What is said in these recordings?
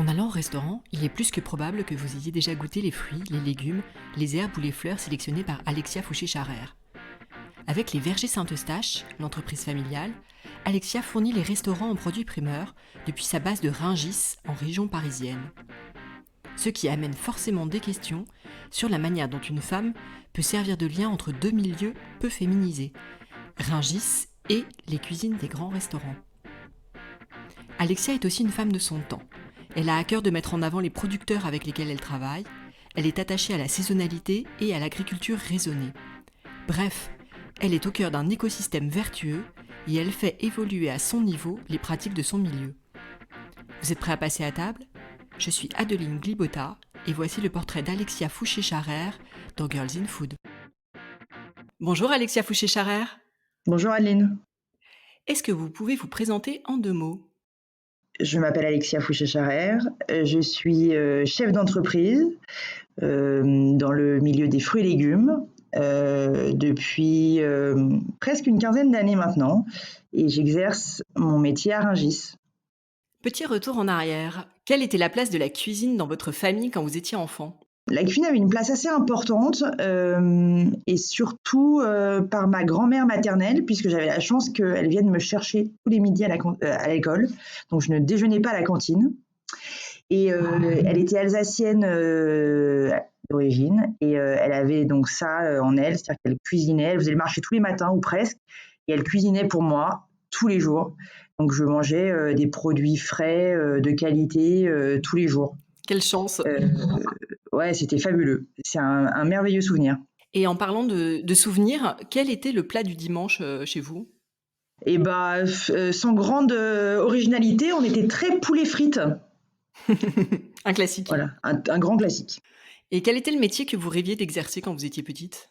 En allant au restaurant, il est plus que probable que vous ayez déjà goûté les fruits, les légumes, les herbes ou les fleurs sélectionnés par Alexia Fouché-Charrère. Avec les Vergers Saint-Eustache, l'entreprise familiale, Alexia fournit les restaurants en produits primeurs depuis sa base de Rungis en région parisienne. Ce qui amène forcément des questions sur la manière dont une femme peut servir de lien entre deux milieux peu féminisés, Rungis et les cuisines des grands restaurants. Alexia est aussi une femme de son temps. Elle a à cœur de mettre en avant les producteurs avec lesquels elle travaille. Elle est attachée à la saisonnalité et à l'agriculture raisonnée. Bref, elle est au cœur d'un écosystème vertueux et elle fait évoluer à son niveau les pratiques de son milieu. Vous êtes prêts à passer à table ? Je suis Adeline Glibota et voici le portrait d'Alexia Fouché-Charrère dans Girls in Food. Bonjour Alexia Fouché-Charrère. Bonjour Adeline. Est-ce que vous pouvez vous présenter en 2 mots ? Je m'appelle Alexia Fouché-Charrère, je suis chef d'entreprise dans le milieu des fruits et légumes depuis presque une quinzaine d'années maintenant et j'exerce mon métier à Rungis. Petit retour en arrière, quelle était la place de la cuisine dans votre famille quand vous étiez enfant ? La cuisine avait une place assez importante et surtout par ma grand-mère maternelle puisque j'avais la chance qu'elle vienne me chercher tous les midis à l'école. Donc je ne déjeunais pas à la cantine. Et elle était alsacienne d'origine et elle avait donc ça en elle, c'est-à-dire qu'elle cuisinait, elle faisait le marché tous les matins ou presque et elle cuisinait pour moi tous les jours. Donc je mangeais des produits frais, de qualité tous les jours. Quelle chance! Ouais, c'était fabuleux. C'est un merveilleux souvenir. Et en parlant de souvenirs, quel était le plat du dimanche chez vous ? Et sans grande originalité, on était très poulet frites. Un classique. Voilà, un grand classique. Et quel était le métier que vous rêviez d'exercer quand vous étiez petite ?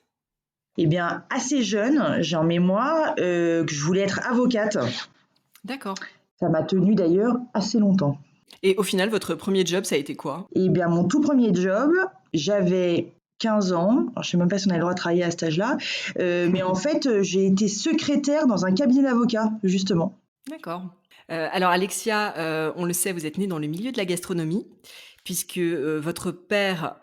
Eh bien, assez jeune, j'ai en mémoire que je voulais être avocate. D'accord. Ça m'a tenue d'ailleurs assez longtemps. Et au final, votre premier job, ça a été quoi ? Eh bien, mon tout premier job, j'avais 15 ans. Alors, je ne sais même pas si on a le droit de travailler à cet âge-là. Mais en fait, j'ai été secrétaire dans un cabinet d'avocats, justement. D'accord. Alors Alexia, on le sait, vous êtes née dans le milieu de la gastronomie, puisque votre père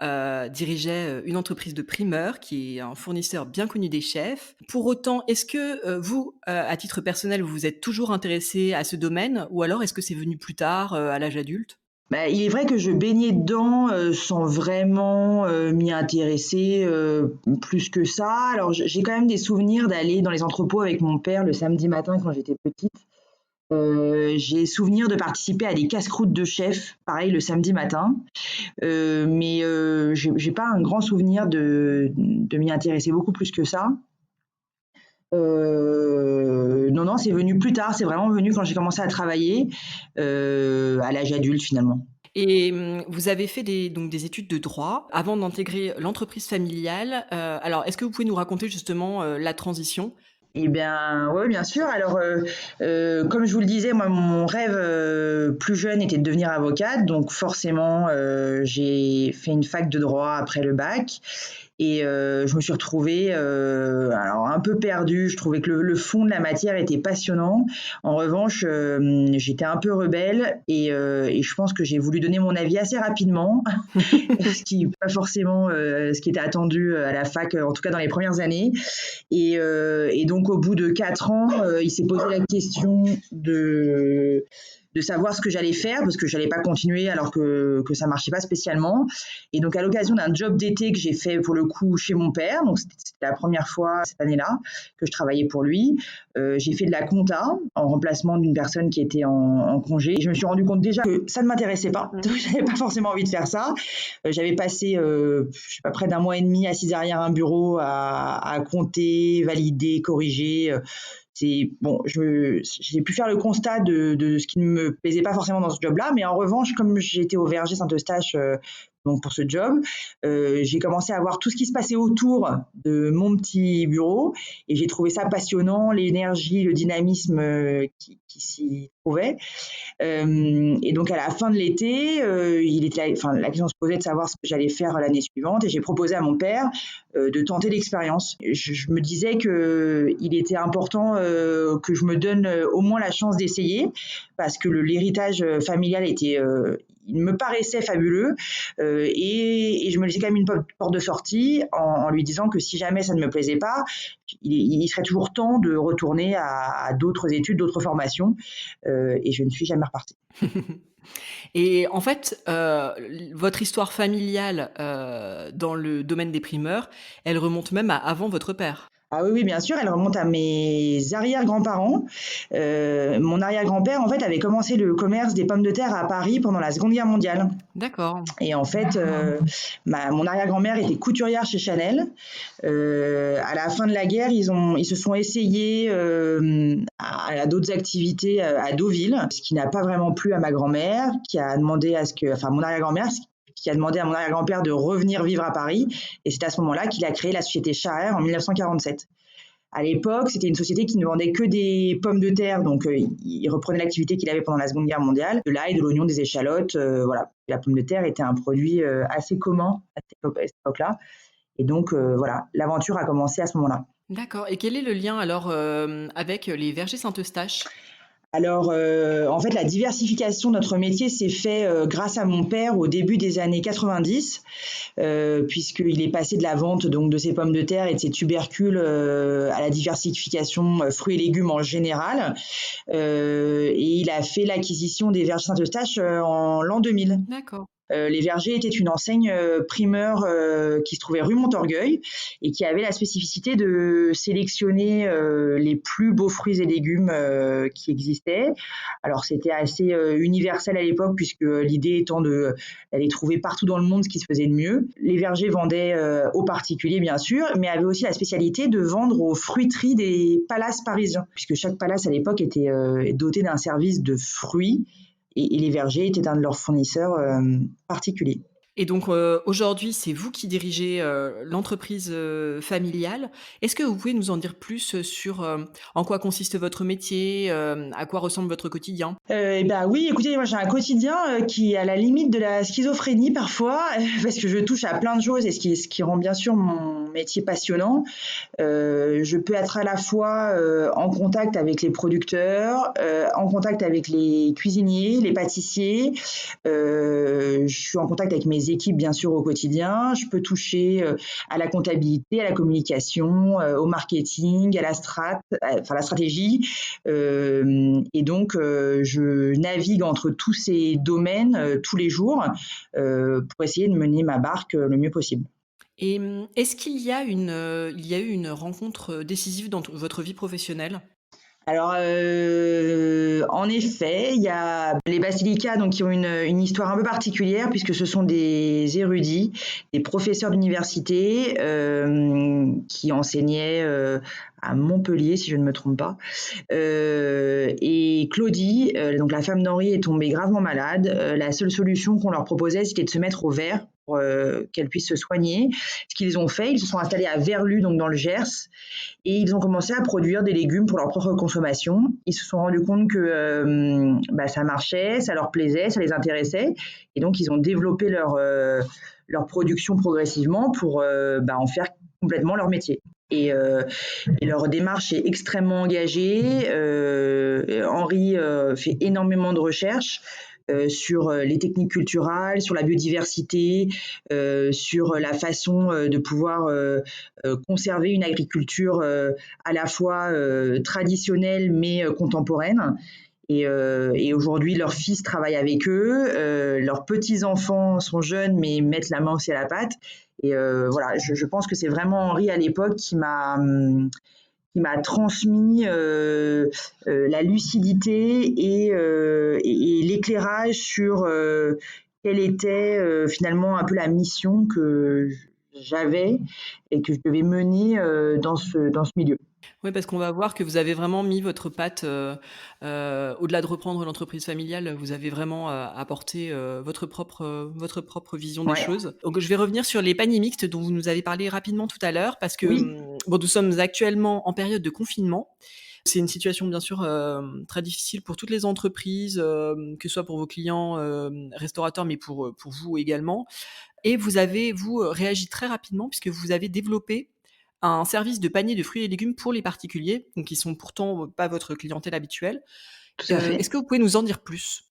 dirigeait une entreprise de primeurs, qui est un fournisseur bien connu des chefs. Pour autant, est-ce que vous, à titre personnel, vous vous êtes toujours intéressée à ce domaine, ou alors est-ce que c'est venu plus tard, à l'âge adulte ? Il est vrai que je baignais dedans sans vraiment m'y intéresser plus que ça. Alors j'ai quand même des souvenirs d'aller dans les entrepôts avec mon père le samedi matin quand j'étais petite. J'ai souvenir de participer à des casse-croûtes de chef, pareil le samedi matin. Mais j'ai pas un grand souvenir de m'y intéresser beaucoup plus que ça. Non, c'est venu plus tard, c'est vraiment venu quand j'ai commencé à travailler, à l'âge adulte finalement. Et vous avez fait des études de droit avant d'intégrer l'entreprise familiale. Alors, est-ce que vous pouvez nous raconter justement la transition ? Eh bien, oui, bien sûr. Alors, comme je vous le disais, moi, mon rêve plus jeune était de devenir avocate. Donc, forcément, j'ai fait une fac de droit après le bac. Et je me suis retrouvée alors un peu perdue. Je trouvais que le fond de la matière était passionnant. En revanche, j'étais un peu rebelle et je pense que j'ai voulu donner mon avis assez rapidement, ce qui n'est pas forcément ce qui était attendu à la fac, en tout cas dans les premières années. Et donc, au bout de 4 ans, il s'est posé la question de savoir ce que j'allais faire parce que j'allais pas continuer alors que ça marchait pas spécialement. Et donc, à l'occasion d'un job d'été que j'ai fait pour le coup chez mon père, donc c'était la première fois cette année-là que je travaillais pour lui, j'ai fait de la compta en remplacement d'une personne qui était en congé. Et je me suis rendu compte déjà que ça ne m'intéressait pas. Donc, j'avais pas forcément envie de faire ça. J'avais passé, je sais pas, près d'un mois et demi assise derrière un bureau à compter, valider, corriger. J'ai pu faire le constat de ce qui ne me plaisait pas forcément dans ce job-là, mais en revanche, comme j'étais au Verger Saint-Eustache donc pour ce job, j'ai commencé à voir tout ce qui se passait autour de mon petit bureau et j'ai trouvé ça passionnant, l'énergie, le dynamisme qui s'y trouvait. Et donc à la fin de l'été, la question se posait de savoir ce que j'allais faire l'année suivante et j'ai proposé à mon père de tenter l'expérience. Je me disais qu'il était important que je me donne au moins la chance d'essayer parce que l'héritage familial était il me paraissait fabuleux et je me laissais quand même une porte de sortie en lui disant que si jamais ça ne me plaisait pas, il serait toujours temps de retourner à d'autres études, d'autres formations et je ne suis jamais repartie. Et en fait, votre histoire familiale, dans le domaine des primeurs, elle remonte même à avant votre père? Ah oui, oui, bien sûr, elle remonte à mes arrière-grands-parents. Mon arrière-grand-père, en fait, avait commencé le commerce des pommes de terre à Paris pendant la Seconde Guerre mondiale. D'accord. Et en fait, mon arrière-grand-mère était couturière chez Chanel. À la fin de la guerre, ils se sont essayés à d'autres activités à Deauville, ce qui n'a pas vraiment plu à ma grand-mère, qui a demandé à ce que, enfin mon arrière-grand-mère, qui a demandé à mon arrière-grand-père de revenir vivre à Paris. Et c'est à ce moment-là qu'il a créé la société Charer en 1947. À l'époque, c'était une société qui ne vendait que des pommes de terre, donc il reprenait l'activité qu'il avait pendant la Seconde Guerre mondiale, de l'ail, de l'oignon, des échalotes, voilà. La pomme de terre était un produit assez commun à cette époque-là. Et donc voilà, l'aventure a commencé à ce moment-là. D'accord, et quel est le lien alors, avec les vergers Saint-Eustache? Alors, en fait, la diversification de notre métier s'est fait grâce à mon père au début des années 90, puisqu'il est passé de la vente donc de ses pommes de terre et de ses tubercules à la diversification fruits et légumes en général. Et il a fait l'acquisition des vergers Saint-Eustache en l'an 2000. D'accord. Les Vergers était une enseigne primeur qui se trouvait rue Montorgueil et qui avait la spécificité de sélectionner les plus beaux fruits et légumes qui existaient. Alors c'était assez universel à l'époque puisque l'idée étant d'aller trouver partout dans le monde ce qui se faisait de mieux. Les vergers vendaient aux particuliers bien sûr, mais avaient aussi la spécialité de vendre aux fruiteries des palaces parisiens, puisque chaque palace à l'époque était doté d'un service de fruits et les vergers étaient un de leurs fournisseurs particuliers. Et donc, aujourd'hui, c'est vous qui dirigez, l'entreprise, familiale. Est-ce que vous pouvez nous en dire plus, sur, en quoi consiste votre métier, à quoi ressemble votre quotidien? Et bah oui, écoutez, moi j'ai un quotidien qui est à la limite de la schizophrénie parfois, parce que je touche à plein de choses et ce qui rend bien sûr mon métier passionnant. Je peux être à la fois en contact avec les producteurs, en contact avec les cuisiniers, les pâtissiers. Je suis en contact avec mes équipes, bien sûr, au quotidien. Je peux toucher à la comptabilité, à la communication, au marketing, à enfin la stratégie. Et donc, je navigue entre tous ces domaines tous les jours pour essayer de mener ma barque le mieux possible. Et est-ce qu'il y a il y a eu une rencontre, décisive dans votre vie professionnelle? Alors, en effet, il y a les Basilicas donc qui ont une histoire un peu particulière puisque ce sont des érudits, des professeurs d'université, qui enseignaient, à Montpellier, si je ne me trompe pas. Et Claudie, donc la femme d'Henri est tombée gravement malade. La seule solution qu'on leur proposait, c'était de se mettre au vert pour, qu'elle puisse se soigner. Ce qu'ils ont fait, ils se sont installés à Verlu, donc dans le Gers, et ils ont commencé à produire des légumes pour leur propre consommation. Ils se sont rendus compte que ça marchait, ça leur plaisait, ça les intéressait. Et donc, ils ont développé leur production progressivement pour en faire complètement leur métier. Et leur démarche est extrêmement engagée. Henri fait énormément de recherches sur les techniques culturales, sur la biodiversité, sur la façon de pouvoir conserver une agriculture à la fois traditionnelle mais contemporaine. Et aujourd'hui, leurs fils travaillent avec eux, leurs petits-enfants sont jeunes mais mettent la main aussi à la pâte. Et voilà, je pense que c'est vraiment Henri à l'époque qui m'a transmis la lucidité et l'éclairage sur quelle était finalement un peu la mission que j'avais et que je devais mener dans ce milieu. Oui, parce qu'on va voir que vous avez vraiment mis votre patte, au-delà de reprendre l'entreprise familiale, vous avez vraiment, apporté, votre propre vision des Ouais, choses. Donc je vais revenir sur les paniers mixtes dont vous nous avez parlé rapidement tout à l'heure parce que, oui, bon, nous sommes actuellement en période de confinement. C'est une situation bien sûr, très difficile pour toutes les entreprises, que ce soit pour vos clients, restaurateurs, mais pour vous également. Et vous avez, vous, réagi très rapidement puisque vous avez développé un service de panier de fruits et légumes pour les particuliers, donc qui sont pourtant pas votre clientèle habituelle. tout à fait. Est-ce que vous pouvez nous en dire plus?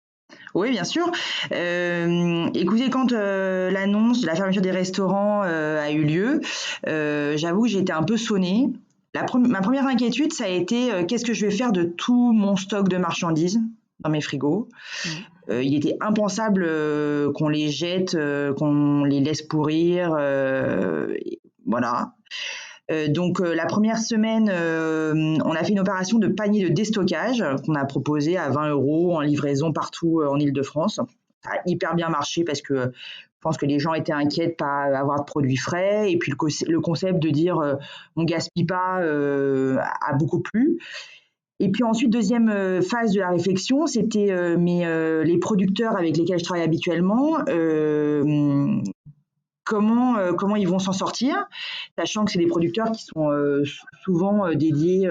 Oui, bien sûr. Écoutez, quand, l'annonce de la fermeture des restaurants, a eu lieu, j'avoue que j'ai été un peu sonnée. Ma première inquiétude, ça a été, qu'est-ce que je vais faire de tout mon stock de marchandises dans mes frigos? Mmh. Il était impensable, qu'on les jette, qu'on les laisse pourrir, et voilà. Donc la première semaine, on a fait une opération de panier de déstockage qu'on a proposé à 20 € en livraison partout en Île-de-France. Ça a hyper bien marché parce que je pense que les gens étaient inquiets de pas avoir de produits frais et puis le concept de dire on gaspille pas a beaucoup plu. Et puis ensuite, deuxième phase de la réflexion, c'était les producteurs avec lesquels je travaille habituellement, comment ils vont s'en sortir, sachant que c'est des producteurs qui sont souvent dédiés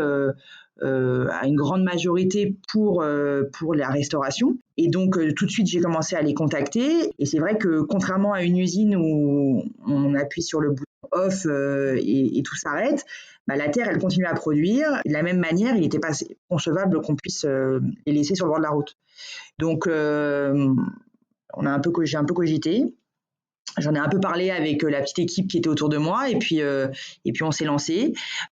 à une grande majorité pour la restauration. Et donc, tout de suite, j'ai commencé à les contacter. Et c'est vrai que contrairement à une usine où on appuie sur le bouton off et tout s'arrête, bah, la terre, elle continue à produire. Et de la même manière, il n'était pas concevable qu'on puisse les laisser sur le bord de la route. Donc, j'ai un peu cogité. J'en ai un peu parlé avec la petite équipe qui était autour de moi et puis on s'est lancé.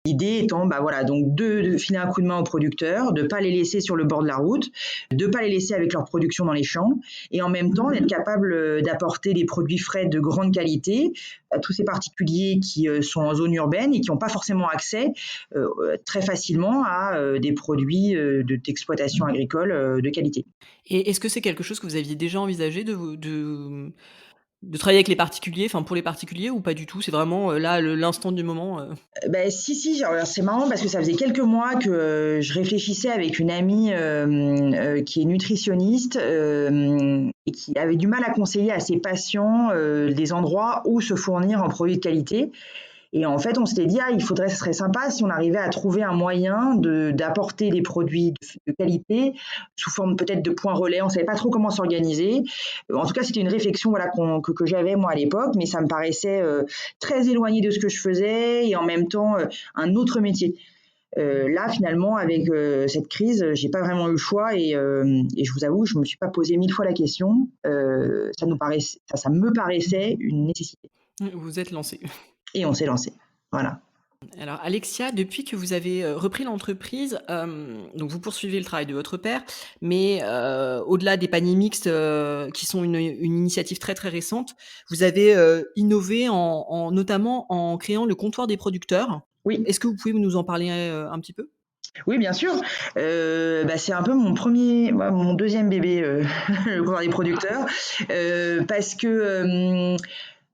L'idée étant, bah voilà, donc de filer un coup de main aux producteurs, de pas les laisser sur le bord de la route, de pas les laisser avec leur production dans les champs, et en même temps d'être capable d'apporter des produits frais de grande qualité à tous ces particuliers qui sont en zone urbaine et qui n'ont pas forcément accès très facilement à des produits d'exploitation agricole de qualité. Et est-ce que c'est quelque chose que vous aviez déjà envisagé de travailler avec les particuliers, enfin pour les particuliers ou pas du tout? C'est vraiment, là, l'instant du moment, Beh, si, alors c'est marrant parce que ça faisait quelques mois que, je réfléchissais avec une amie, qui est nutritionniste, et qui avait du mal à conseiller à ses patients, des endroits où se fournir en produits de qualité. Et en fait, on s'était dit: «Ah, ce serait sympa si on arrivait à trouver un moyen d'apporter des produits de qualité sous forme peut-être de points relais». On savait pas trop comment s'organiser. En tout cas, c'était une réflexion, voilà, que j'avais moi à l'époque, mais ça me paraissait, très éloigné de ce que je faisais et en même temps, un autre métier. Là, finalement, avec, cette crise, j'ai pas vraiment eu le choix et je vous avoue, je me suis pas posé 1000 fois la question. Ça me paraissait une nécessité vous vous êtes lancés. et on s'est lancé. Voilà. Alors Alexia, depuis que vous avez, repris l'entreprise, donc vous poursuivez le travail de votre père, mais au-delà des paniers mixtes, qui sont une initiative très, très récente, vous avez, innové notamment en créant le comptoir des producteurs. Oui. Est-ce que vous pouvez nous en parler, un petit peu? Oui, bien sûr. Bah, c'est un peu mon deuxième bébé, le comptoir des producteurs, parce que,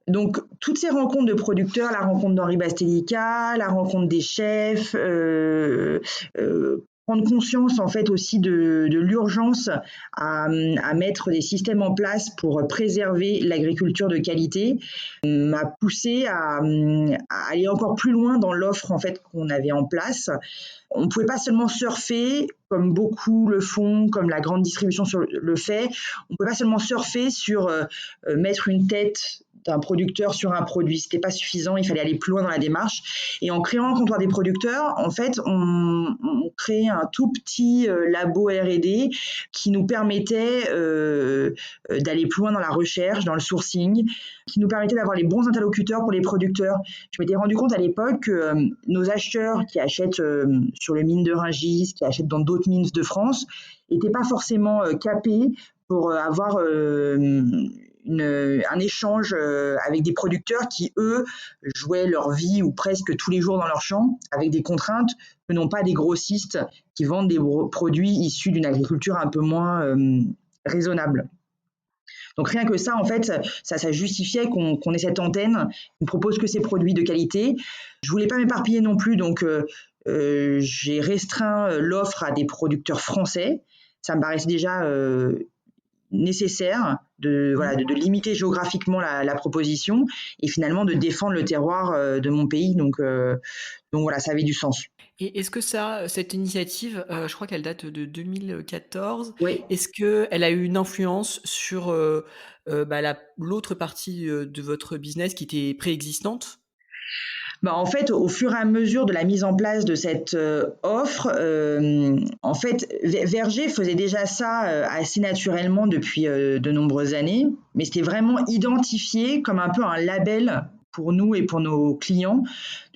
donc toutes ces rencontres de producteurs, la rencontre d'Henri Bastelica, la rencontre des chefs, prendre conscience en fait aussi de l'urgence à mettre des systèmes en place pour préserver l'agriculture de qualité, m'a poussé à aller encore plus loin dans l'offre en fait qu'on avait en place. On ne pouvait pas seulement surfer, comme beaucoup le font, comme la grande distribution le fait. On ne pouvait pas seulement surfer sur mettre une tête d'un producteur sur un produit. C'était pas suffisant, il fallait aller plus loin dans la démarche. Et en créant le comptoir des producteurs, en fait, on crée un tout petit labo R&D qui nous permettait d'aller plus loin dans la recherche, dans le sourcing, qui nous permettait d'avoir les bons interlocuteurs pour les producteurs. Je m'étais rendu compte à l'époque que nos acheteurs qui achètent sur le mine de Rungis, qui achètent dans d'autres mines de France, n'étaient pas forcément capés pour avoir un échange avec des producteurs qui, eux, jouaient leur vie ou presque tous les jours dans leur champ, avec des contraintes que n'ont pas des grossistes qui vendent des produits issus d'une agriculture un peu moins raisonnable. Donc rien que ça, en fait, ça justifiait qu'on ait cette antenne, qui ne propose que ces produits de qualité. Je voulais pas m'éparpiller non plus, donc j'ai restreint l'offre à des producteurs français. Ça me paraissait déjà nécessaire Mmh. de limiter géographiquement la proposition et finalement de défendre le terroir de mon pays. Donc voilà, ça avait du sens. Et est-ce que cette initiative, je crois qu'elle date de 2014, Oui. est-ce qu'elle a eu une influence sur, bah, l'autre partie, de votre business qui était préexistante? En fait, au fur et à mesure de la mise en place de cette offre, en fait, Verger faisait déjà ça assez naturellement depuis de nombreuses années, mais c'était vraiment identifié comme un peu un label pour nous et pour nos clients,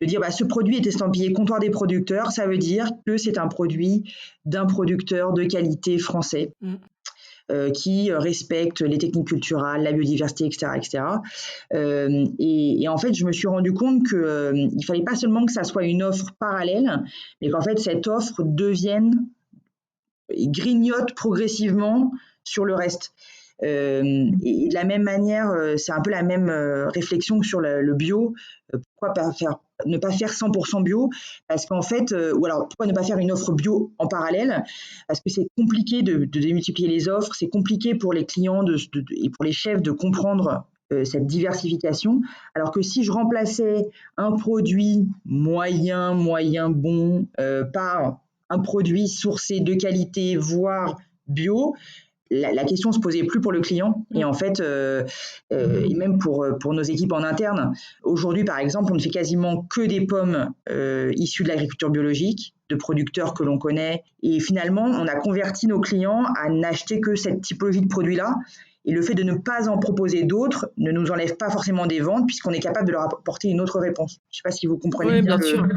de dire ce produit est estampillé comptoir des producteurs, ça veut dire que c'est un produit d'un producteur de qualité français. Qui respecte les techniques culturelles, la biodiversité, etc., etc. Et en fait, je me suis rendu compte que il fallait pas seulement que ça soit une offre parallèle, mais qu'en fait cette offre devienne grignote progressivement sur le reste. Et de la même manière, c'est un peu la même réflexion que sur le bio. Pourquoi ne pas faire 100% bio? Parce qu'en fait, ou alors pourquoi ne pas faire une offre bio en parallèle? Parce que c'est compliqué de démultiplier les offres, c'est compliqué pour les clients et pour les chefs de comprendre cette diversification. Alors que si je remplaçais un produit moyen bon par un produit sourcé de qualité, voire bio, la question se posait plus pour le client. Et en fait, et même pour nos équipes en interne, aujourd'hui, par exemple, on ne fait quasiment que des pommes issues de l'agriculture biologique, de producteurs que l'on connaît. Et finalement, on a converti nos clients à n'acheter que cette typologie de produits-là. Et le fait de ne pas en proposer d'autres ne nous enlève pas forcément des ventes, puisqu'on est capable de leur apporter une autre réponse. Je ne sais pas si vous comprenez Oui, bien bien sûr.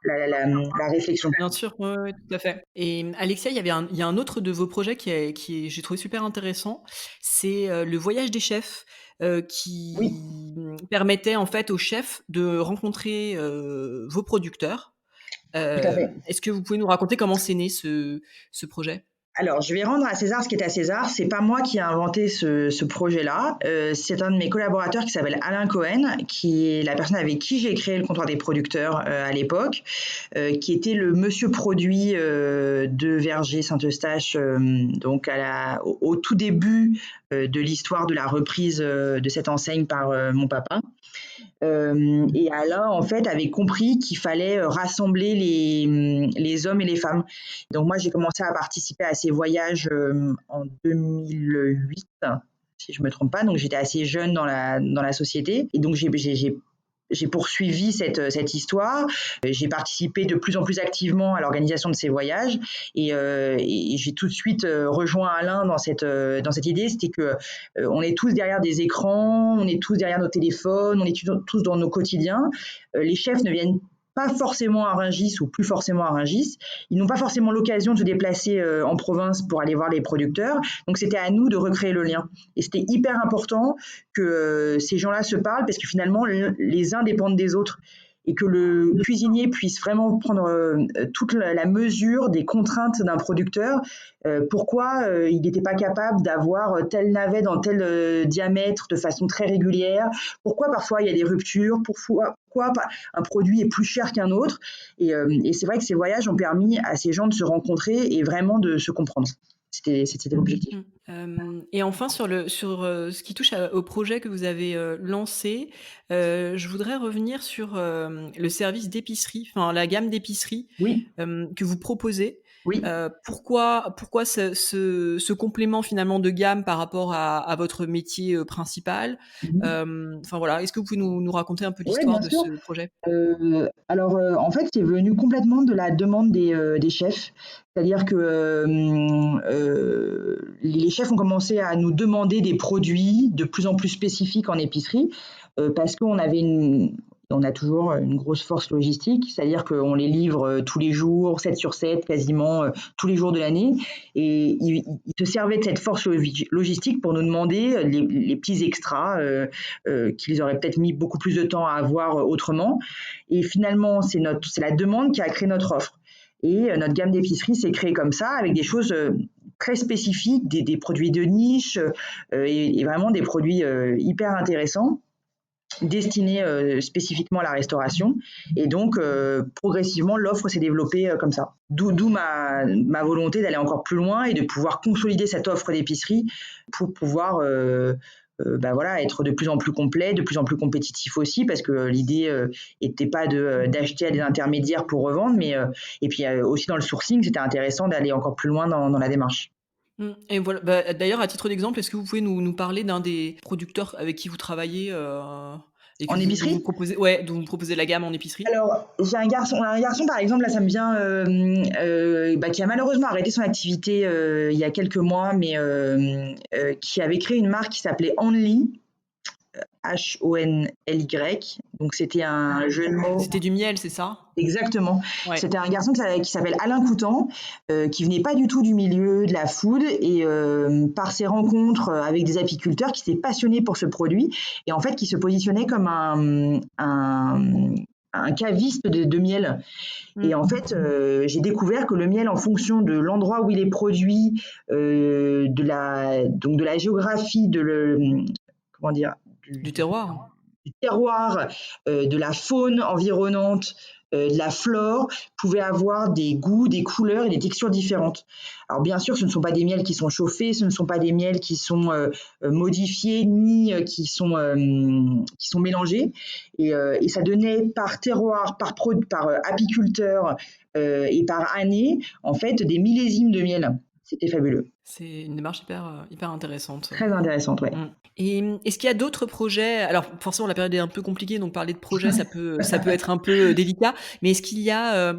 la réflexion. Bien sûr, ouais, tout à fait. Et Alexia, il y a un autre de vos projets j'ai trouvé super intéressant. C'est le voyage des chefs Oui. qui permettait en fait aux chefs de rencontrer vos producteurs. Tout à fait. Est-ce que vous pouvez nous raconter comment c'est né ce projet? Alors, je vais rendre à César ce qui est à César. C'est pas moi qui ai inventé ce projet-là. C'est un de mes collaborateurs qui s'appelle Alain Cohen, qui est la personne avec qui j'ai créé le comptoir des producteurs à l'époque, qui était le monsieur produit de Verger Saint-Eustache, donc au tout début de l'histoire de la reprise de cette enseigne par mon papa. Et Alain, en fait, avait compris qu'il fallait rassembler les hommes et les femmes. Donc moi, j'ai commencé à participer à ces voyages en 2008, si je me trompe pas. Donc j'étais assez jeune dans la société. Et donc j'ai poursuivi cette histoire. J'ai participé de plus en plus activement à l'organisation de ces voyages et j'ai tout de suite rejoint Alain dans cette idée. C'était que on est tous derrière des écrans, on est tous derrière nos téléphones, on est tous dans nos quotidiens. Les chefs ne viennent pas forcément à Rungis ou plus forcément à Rungis. Ils n'ont pas forcément l'occasion de se déplacer en province pour aller voir les producteurs. Donc c'était à nous de recréer le lien. Et c'était hyper important que ces gens-là se parlent parce que finalement les uns dépendent des autres et que le cuisinier puisse vraiment prendre toute la mesure des contraintes d'un producteur. Pourquoi il n'était pas capable d'avoir tel navet dans tel diamètre de façon très régulière? Pourquoi parfois il y a des ruptures? Pourquoi un produit est plus cher qu'un autre? Et c'est vrai que ces voyages ont permis à ces gens de se rencontrer et vraiment de se comprendre. C'était l'objectif. Et enfin, sur ce qui touche au projet que vous avez lancé, je voudrais revenir sur le service d'épicerie, enfin la gamme d'épicerie Oui, que vous proposez. oui. Pourquoi ce complément finalement de gamme par rapport à votre métier principal? Enfin voilà, est-ce que vous pouvez nous raconter un peu Oui, l'histoire bien de sûr. ce projet? Alors, en fait, c'est venu complètement de la demande des chefs. C'est-à-dire que les chefs ont commencé à nous demander des produits de plus en plus spécifiques en épicerie parce on a toujours une grosse force logistique, c'est-à-dire qu'on les livre tous les jours, 7 sur 7, quasiment tous les jours de l'année. Et ils se servaient de cette force logistique pour nous demander les petits extras qu'ils auraient peut-être mis beaucoup plus de temps à avoir autrement. Et finalement, c'est la demande qui a créé notre offre. Et notre gamme d'épicerie s'est créée comme ça, avec des choses très spécifiques, des produits de niche et vraiment des produits hyper intéressants destinés spécifiquement à la restauration. Et donc, progressivement, l'offre s'est développée comme ça. D'où ma volonté d'aller encore plus loin et de pouvoir consolider cette offre d'épicerie pour pouvoir voilà, être de plus en plus complet, de plus en plus compétitif aussi, parce que l'idée n'était pas d'acheter à des intermédiaires pour revendre, mais et puis aussi dans le sourcing, c'était intéressant d'aller encore plus loin dans la démarche. Et voilà, bah, d'ailleurs, à titre d'exemple, est-ce que vous pouvez nous parler d'un des producteurs avec qui vous travaillez et En dont épicerie? dont vous proposez la gamme en épicerie? Alors, j'ai un garçon par exemple, là ça me vient, qui a malheureusement arrêté son activité il y a quelques mois, mais qui avait créé une marque qui s'appelait Only, Honly. Donc c'était un jeu de mots. C'était du miel, c'est ça? Exactement. Ouais. C'était un garçon qui s'appelle Alain Coutan, qui venait pas du tout du milieu de la food et par ses rencontres avec des apiculteurs, qui s'est passionné pour ce produit et en fait qui se positionnait comme un caviste de miel. Et en fait, j'ai découvert que le miel, en fonction de l'endroit où il est produit, donc de la géographie, comment dire, Du terroir? du terroir, de la faune environnante, de la flore, pouvait avoir des goûts, des couleurs et des textures différentes. Alors bien sûr, ce ne sont pas des miels qui sont chauffés, ce ne sont pas des miels qui sont modifiés ni qui sont mélangés. Et ça donnait par terroir, par apiculteur et par année, en fait, des millésimes de miel. C'était fabuleux. C'est une démarche hyper intéressante. Très intéressante, ouais. Et est-ce qu'il y a d'autres projets? Alors forcément la période est un peu compliquée, donc parler de projets ça peut être un peu délicat. Mais est-ce qu'il y a,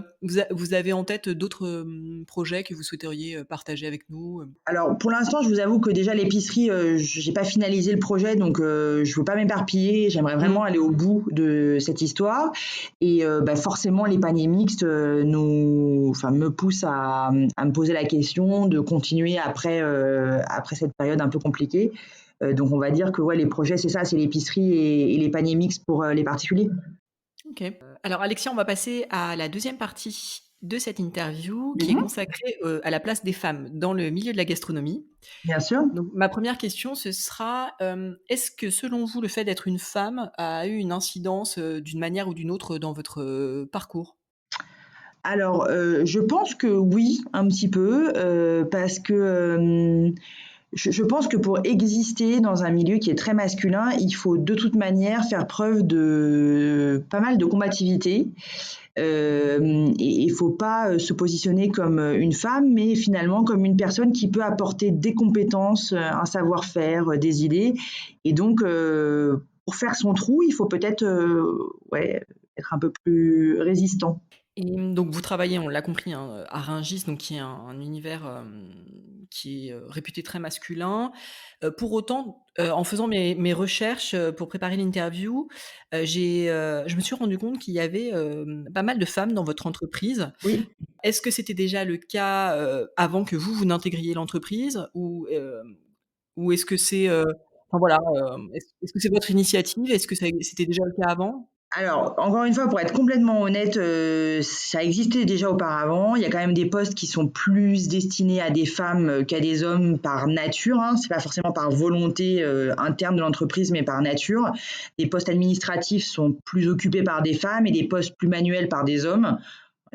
vous avez en tête d'autres, projets que vous souhaiteriez, partager avec nous? Alors, pour l'instant, je vous avoue que déjà l'épicerie, j'ai pas finalisé le projet, donc je veux pas m'éparpiller. J'aimerais vraiment aller au bout de cette histoire. Et forcément, les paniers mixtes me poussent à me poser la question de continuer après cette période un peu compliquée. Donc, on va dire que ouais, les projets, c'est ça, c'est l'épicerie et les paniers mixtes pour les particuliers. OK. Alors Alexia, on va passer à la deuxième partie de cette interview qui est Mhm. consacrée, à la place des femmes dans le milieu de la gastronomie. Bien sûr. Donc ma première question, ce sera, est-ce que selon vous, le fait d'être une femme a eu une incidence, d'une manière ou d'une autre dans votre, parcours? Alors, je pense que oui, un petit peu, parce que je pense que pour exister dans un milieu qui est très masculin, il faut de toute manière faire preuve de pas mal de combativité. Et il ne faut pas se positionner comme une femme, mais finalement comme une personne qui peut apporter des compétences, un savoir-faire, des idées. Et donc, pour faire son trou, il faut peut-être ouais, être un peu plus résistant. Et donc vous travaillez, on l'a compris, hein, à Rungis, donc qui est un univers, qui est, réputé très masculin. Pour autant, en faisant mes recherches, pour préparer l'interview, je me suis rendu compte qu'il y avait, pas mal de femmes dans votre entreprise. Oui. Est-ce que c'était déjà le cas, avant que vous n'intégriez l'entreprise? Ou est-ce que c'est, enfin voilà, est-ce que c'est votre initiative? Est-ce que c'était déjà le cas avant? Alors, encore une fois, pour être complètement honnête, ça existait déjà auparavant. Il y a quand même des postes qui sont plus destinés à des femmes, qu'à des hommes par nature, hein. C'est pas forcément par volonté, interne de l'entreprise, mais par nature. Les postes administratifs sont plus occupés par des femmes et des postes plus manuels par des hommes.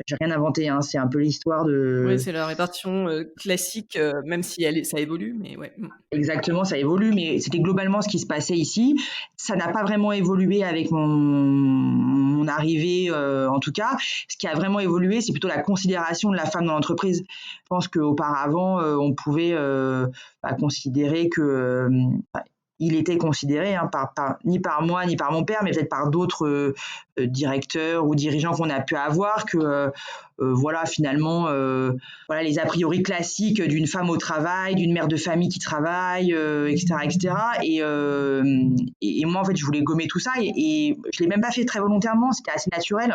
J'ai rien inventé, hein, c'est un peu l'histoire Oui, de. c'est la répartition, classique, même si ça évolue, mais ouais. Exactement, ça évolue, mais c'était globalement ce qui se passait ici. Ça n'a pas vraiment évolué avec mon arrivée, en tout cas. Ce qui a vraiment évolué, c'est plutôt la considération de la femme dans l'entreprise. Je pense qu'auparavant, on pouvait considérer que il était considéré, hein, ni par moi ni par mon père, mais peut-être par d'autres directeurs ou dirigeants qu'on a pu avoir, que voilà, finalement, voilà, les a priori classiques d'une femme au travail, d'une mère de famille qui travaille, etc., etc. Et moi, en fait, je voulais gommer tout ça et je l'ai même pas fait très volontairement. C'était assez naturel.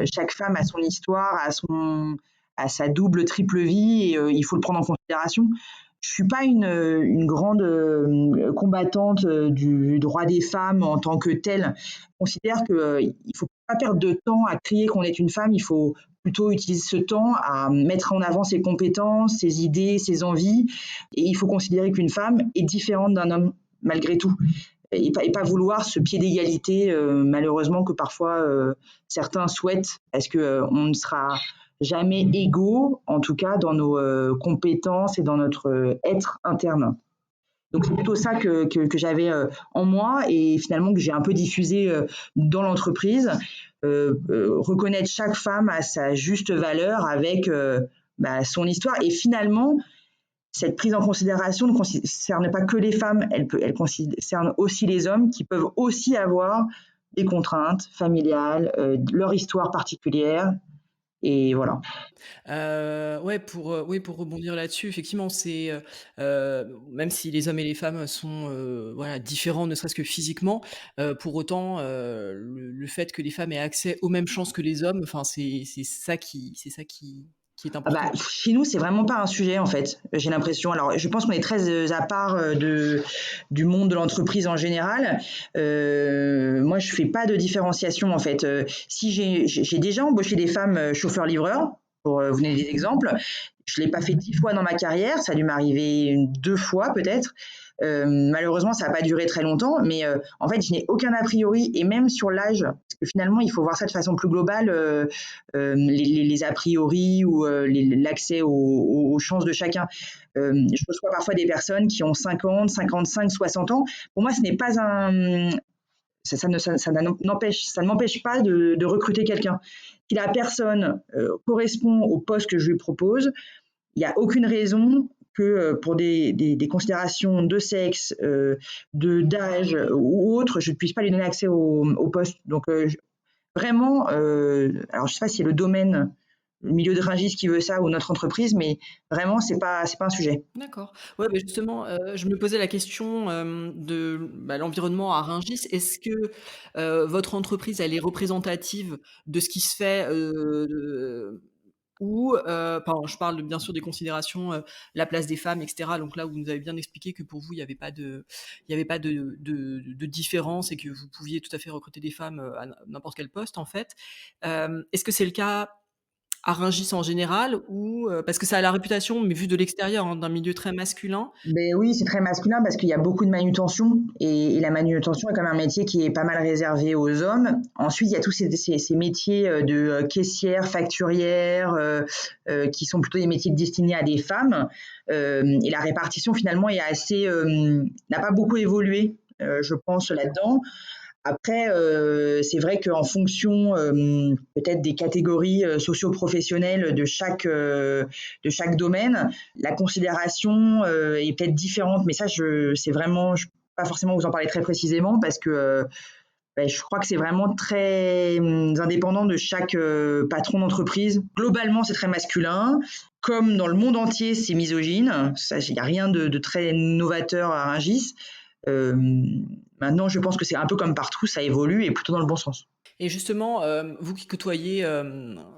Chaque femme a son histoire, a sa double, triple vie et il faut le prendre en considération. Je suis pas une grande combattante du droit des femmes en tant que telle. Je considère qu'il ne faut pas perdre de temps à crier qu'on est une femme. Il faut plutôt utiliser ce temps à mettre en avant ses compétences, ses idées, ses envies. Et il faut considérer qu'une femme est différente d'un homme malgré tout. Et pas vouloir ce pied d'égalité, malheureusement, que parfois certains souhaitent, parce qu'on ne sera jamais égaux, en tout cas dans nos compétences et dans notre être interne. Donc c'est plutôt ça que j'avais en moi et finalement que j'ai un peu diffusé dans l'entreprise. Reconnaître chaque femme à sa juste valeur avec son histoire. Et finalement, cette prise en considération ne concerne pas que les femmes, elle concerne aussi les hommes qui peuvent aussi avoir des contraintes familiales, leur histoire particulière et voilà. Ouais, oui, pour rebondir là-dessus, effectivement, c'est, même si les hommes et les femmes sont, voilà, différents, ne serait-ce que physiquement, pour autant, le fait que les femmes aient accès aux mêmes chances que les hommes, enfin, c'est ça qui est Ah bah, important. chez nous, c'est vraiment pas un sujet en fait. J'ai l'impression. Alors, je pense qu'on est très à part du monde de l'entreprise en général. Moi, je fais pas de différenciation en fait. Si j'ai déjà embauché des femmes chauffeurs-livreurs, pour vous donner des exemples. Je l'ai pas fait 10 fois dans ma carrière. Ça a dû m'arriver 2 fois peut-être. Malheureusement, ça n'a pas duré très longtemps, mais en fait, je n'ai aucun a priori, et même sur l'âge, parce que finalement, il faut voir ça de façon plus globale, les a priori ou l'accès aux chances de chacun. Je reçois parfois des personnes qui ont 50, 55, 60 ans. Pour moi, ce n'est pas un... Ça ne m'empêche pas de recruter quelqu'un. Si la personne correspond au poste que je lui propose, il n'y a aucune raison que pour des considérations de sexe, d'âge ou autre, je ne puisse pas lui donner accès au poste. Donc vraiment, alors je ne sais pas si c'est le domaine, le milieu de Rungis qui veut ça ou notre entreprise, mais vraiment, c'est pas un sujet. D'accord. Ouais, beh, justement, je me posais la question, de, bah, l'environnement à Rungis. Est-ce que, votre entreprise, elle est représentative de ce qui se fait, ou, enfin, je parle bien sûr des considérations, la place des femmes et cetera, donc là, vous nous avez bien expliqué que pour vous, il y avait pas de différence et que vous pouviez tout à fait recruter des femmes, à n'importe quel poste, en fait. Est-ce que c'est le cas à Rungis en général ou parce que ça a la réputation, mais vu de l'extérieur, hein, d'un milieu très masculin. Ben oui, c'est très masculin parce qu'il y a beaucoup de manutention et la manutention est quand même un métier qui est pas mal réservé aux hommes. Ensuite, il y a tous ces métiers de caissière, facturière, qui sont plutôt des métiers destinés à des femmes. Et la répartition finalement est assez, n'a pas beaucoup évolué, je pense là-dedans. Après, c'est vrai qu'en fonction peut-être des catégories socio-professionnelles de chaque domaine, la considération est peut-être différente. Mais ça, c'est vraiment, je ne peux pas forcément vous en parler très précisément parce que ben, je crois que c'est vraiment très indépendant de chaque patron d'entreprise. Globalement, c'est très masculin. Comme dans le monde entier, c'est misogyne. Il n'y a rien de très novateur à Rungis. Euh, Maintenant, je pense que c'est un peu comme partout, ça évolue et plutôt dans le bon sens. Et justement, vous qui côtoyez,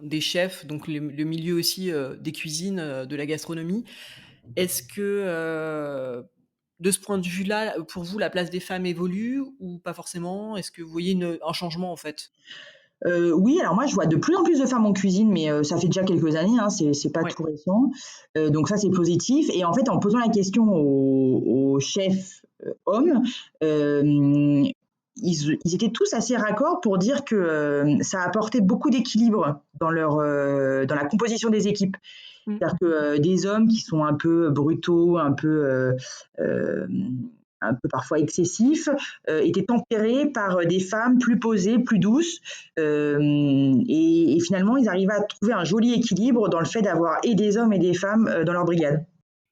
des chefs, donc le milieu aussi, des cuisines, de la gastronomie, est-ce que, de ce point de vue-là, pour vous, la place des femmes évolue ou pas forcément? Est-ce que vous voyez un changement, en fait? Oui, alors moi, je vois de plus en plus de femmes en cuisine, mais ça fait déjà quelques années, hein, c'est pas Ouais. tout récent. Donc ça, c'est positif. Et en fait, en posant la question aux chefs hommes, ils étaient tous assez raccords pour dire que ça apportait beaucoup d'équilibre dans la composition des équipes. Mmh. C'est-à-dire que des hommes qui sont un peu brutaux, euh, un peu parfois excessifs, étaient tempérés par des femmes plus posées, plus douces. Et finalement, ils arrivaient à trouver un joli équilibre dans le fait d'avoir et des hommes et des femmes dans leur brigade.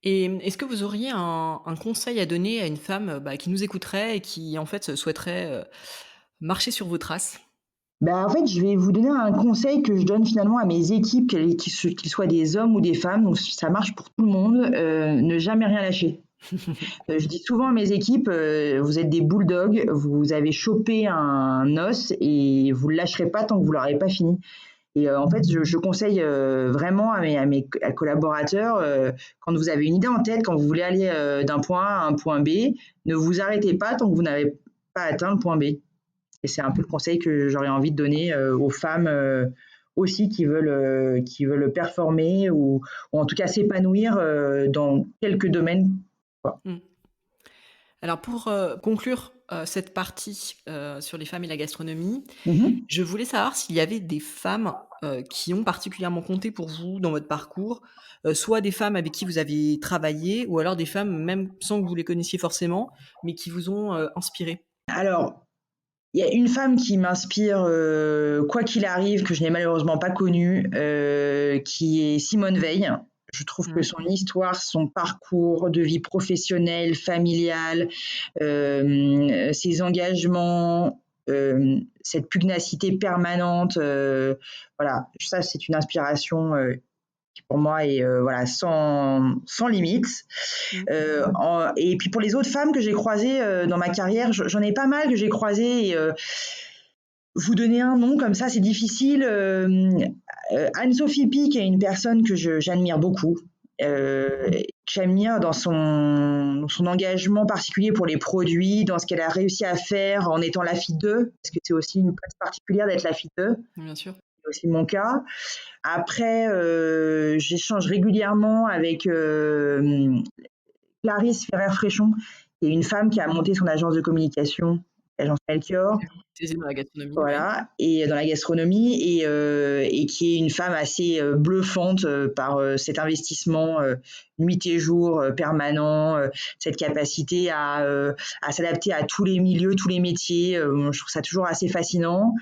Et est-ce que vous auriez un conseil à donner à une femme, bah, qui nous écouterait et qui, en fait, souhaiterait, marcher sur vos traces? Ben, en fait, je vais vous donner un conseil que je donne finalement à mes équipes, qu'ils soient des hommes ou des femmes, donc ça marche pour tout le monde, ne jamais rien lâcher. Je dis souvent à mes équipes, vous êtes des bulldogs, vous avez chopé un os et vous le lâcherez pas tant que vous l'aurez pas fini. Et en fait, je conseille vraiment à mes collaborateurs, quand vous avez une idée en tête, quand vous voulez aller d'un point A à un point B, ne vous arrêtez pas tant que vous n'avez pas atteint le point B. Et c'est un peu le conseil que j'aurais envie de donner aux femmes aussi qui veulent performer ou en tout cas s'épanouir dans quelques domaines. Quoi. Mmh. Alors pour, conclure, cette partie, sur les femmes et la gastronomie, Mhm. je voulais savoir s'il y avait des femmes, qui ont particulièrement compté pour vous dans votre parcours, soit des femmes avec qui vous avez travaillé ou alors des femmes même sans que vous les connaissiez forcément, mais qui vous ont, inspiré? Alors, il y a une femme qui m'inspire, quoi qu'il arrive, que je n'ai malheureusement pas connue, qui est Simone Veil. Je trouve que Mmh. son histoire, son parcours de vie professionnelle, familiale, ses engagements cette pugnacité permanente. Voilà, ça c'est une inspiration qui pour moi est voilà, sans limite. Et puis pour les autres femmes que j'ai croisées dans ma carrière, j'en ai pas mal que j'ai croisées. Et, vous donner un nom comme ça, c'est difficile. Anne-Sophie Pic est une personne que j'admire beaucoup. Que j'admire dans son engagement particulier pour les produits, dans ce qu'elle a réussi à faire en étant la fille d'eux, parce que c'est aussi une place particulière d'être la fille d'eux. Bien sûr. C'est aussi mon cas. Après, j'échange régulièrement avec Clarisse Ferrer-Fréchon, qui est une femme qui a monté son agence de communication, l'agence Melchior. C'est dans la gastronomie. Voilà, et dans la gastronomie, et qui est une femme assez bluffante par cet investissement nuit et jour permanent, cette capacité à s'adapter à tous les milieux, tous les métiers. Je trouve ça toujours assez fascinant.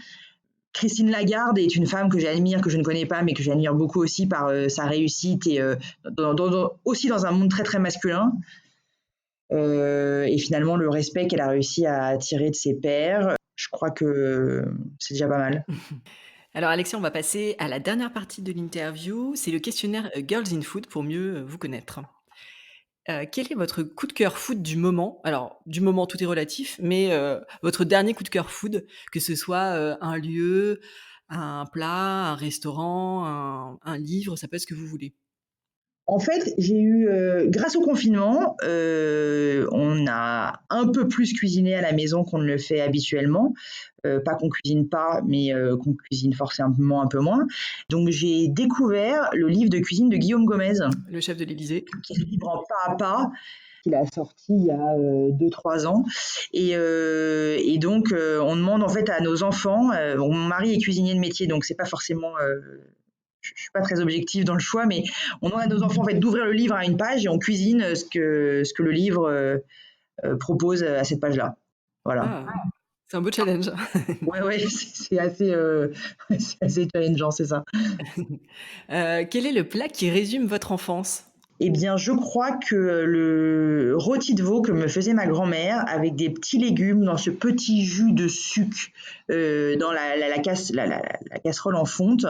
Christine Lagarde est une femme que j'admire, que je ne connais pas, mais que j'admire beaucoup aussi par sa réussite et aussi dans un monde très très masculin. Et finalement le respect qu'elle a réussi à attirer de ses pairs. Je crois que c'est déjà pas mal. Alors Alexia, on va passer à la dernière partie de l'interview. C'est le questionnaire Girls in Food pour mieux vous connaître. Quel est votre coup de cœur food du moment? Alors, du moment, tout est relatif, mais votre dernier coup de cœur food, que ce soit un lieu, un plat, un restaurant, un livre, ça peut être ce que vous voulez. En fait, j'ai eu, grâce au confinement, on a un peu plus cuisiné à la maison qu'on ne le fait habituellement. Pas qu'on cuisine pas, mais qu'on cuisine forcément un peu moins. Donc j'ai découvert le livre de cuisine de Guillaume Gomez. Le chef de l'Élysée. Qui est le livre en pas à pas, qu'il a sorti il y a 2-3 ans. Et donc, on demande en fait à nos enfants, mon mari est cuisinier de métier, donc c'est pas forcément... je suis pas très objective dans le choix, mais on demande à nos enfants en fait d'ouvrir le livre à une page et on cuisine ce que le livre propose à cette page-là. Voilà. Ah, c'est un beau challenge. Ouais, c'est assez, c'est assez challengeant, c'est ça. Quel est le plat qui résume votre enfance? Eh bien, je crois que le rôti de veau que me faisait ma grand-mère avec des petits légumes dans ce petit jus de sucre dans la casserole en fonte,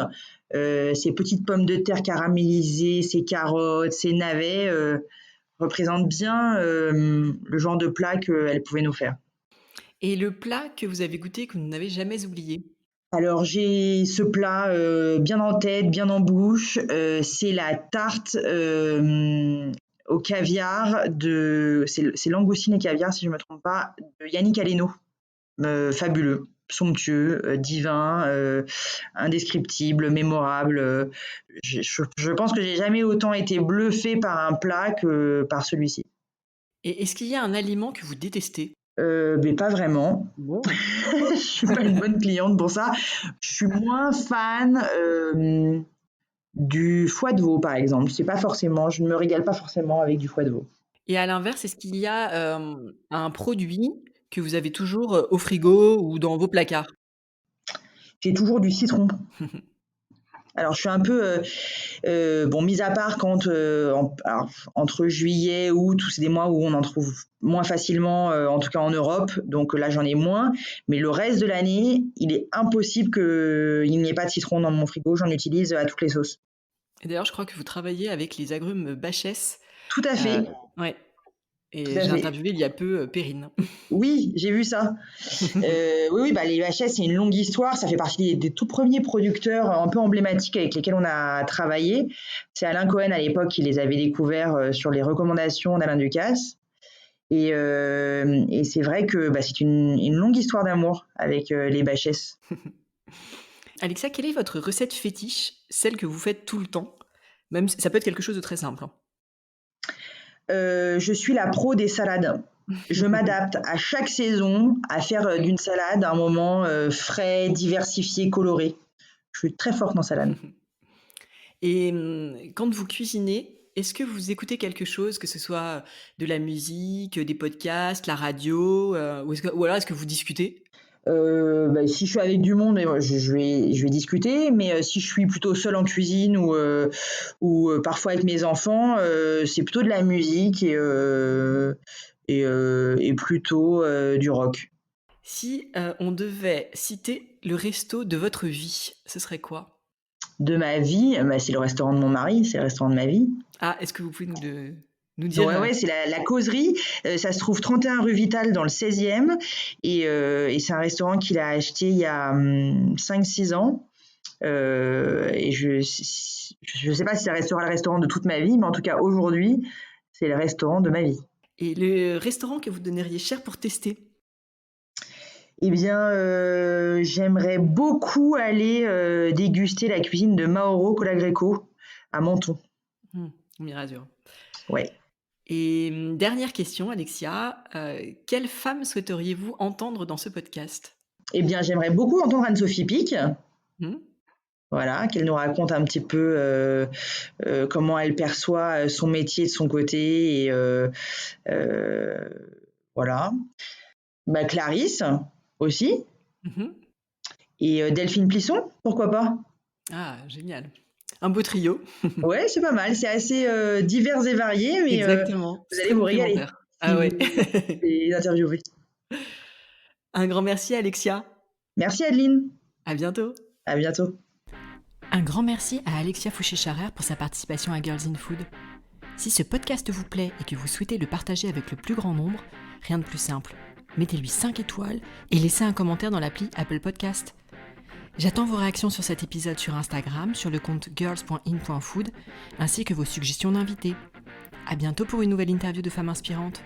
ces petites pommes de terre caramélisées, ces carottes, ces navets représentent bien le genre de plat qu'elle pouvait nous faire. Et le plat que vous avez goûté que vous n'avez jamais oublié? Alors j'ai ce plat bien en tête, bien en bouche. C'est la tarte au caviar c'est langoustine et caviar si je ne me trompe pas, de Yannick Aleno. Fabuleux, somptueux, divin, indescriptible, mémorable. Je pense que j'ai jamais autant été bluffée par un plat que par celui-ci. Et est-ce qu'il y a un aliment que vous détestez? Mais pas vraiment. Bon. Je suis pas une bonne cliente pour ça. Je suis moins fan du foie de veau, par exemple. Je ne me régale pas forcément avec du foie de veau. Et à l'inverse, est-ce qu'il y a un produit que vous avez toujours au frigo ou dans vos placards? J'ai toujours du citron. Alors, je suis un peu, bon, mis à part quand, alors, entre juillet, août, c'est des mois où on en trouve moins facilement, en tout cas en Europe, donc là, j'en ai moins. Mais le reste de l'année, il est impossible qu'il n'y ait pas de citron dans mon frigo. J'en utilise à toutes les sauces. Et d'ailleurs, je crois que vous travaillez avec les agrumes Bachès. Tout à fait. Ouais. Tout Et à j'ai fait. interviewé il y a peu Perrine. Oui, j'ai vu ça. Oui, bah, les UHS, c'est une longue histoire. Ça fait partie des tout premiers producteurs un peu emblématiques avec lesquels on a travaillé. C'est Alain Cohen à l'époque qui les avait découverts sur les recommandations d'Alain Ducasse. Et c'est vrai que bah, c'est une longue histoire d'amour avec les Bachès. Alexia, quelle est votre recette fétiche, celle que vous faites tout le temps? Même ça peut être quelque chose de très simple. Je suis la pro des salades. Je m'adapte à chaque saison à faire d'une salade un moment frais, diversifié, coloré. Je suis très forte en salade. Et quand vous cuisinez, est-ce que vous écoutez quelque chose, que ce soit de la musique, des podcasts, la radio, ou alors est-ce que vous discutez? Bah, si je suis avec du monde, je vais discuter, mais si je suis plutôt seule en cuisine ou parfois avec mes enfants, c'est plutôt de la musique et plutôt du rock. Si on devait citer le resto de votre vie, ce serait quoi? De ma vie, c'est le restaurant de mon mari, c'est le restaurant de ma vie. Ah, est-ce que vous pouvez nous dire... Ouais, c'est la causerie. Ça se trouve 31 rue Vital dans le 16e. Et c'est un restaurant qu'il a acheté il y a 5-6 ans. Et je sais pas si ça restera le restaurant de toute ma vie, mais en tout cas aujourd'hui, c'est le restaurant de ma vie. Et le restaurant que vous donneriez cher pour tester? Eh bien, j'aimerais beaucoup aller déguster la cuisine de Mauro Colagreco à Menton. Mirazur. Ouais. Et dernière question, Alexia, quelle femme souhaiteriez-vous entendre dans ce podcast? Eh bien, j'aimerais beaucoup entendre Anne-Sophie Pic. Voilà, qu'elle nous raconte un petit peu comment elle perçoit son métier de son côté. Et voilà. Clarisse aussi. Et Delphine Plisson, pourquoi pas? Ah, génial. Un beau trio. Ouais, c'est pas mal. C'est assez divers et varié, mais Exactement. vous allez vous régaler. Ah ouais. Les interviewer. Un grand merci, Alexia. Merci, Adeline. À bientôt. À bientôt. Un grand merci à Alexia Fouché-Charrer pour sa participation à Girls in Food. Si ce podcast vous plaît et que vous souhaitez le partager avec le plus grand nombre, rien de plus simple. Mettez-lui 5 étoiles et laissez un commentaire dans l'appli Apple Podcast. J'attends vos réactions sur cet épisode sur Instagram, sur le compte girls.in.food, ainsi que vos suggestions d'invités. À bientôt pour une nouvelle interview de femmes inspirantes.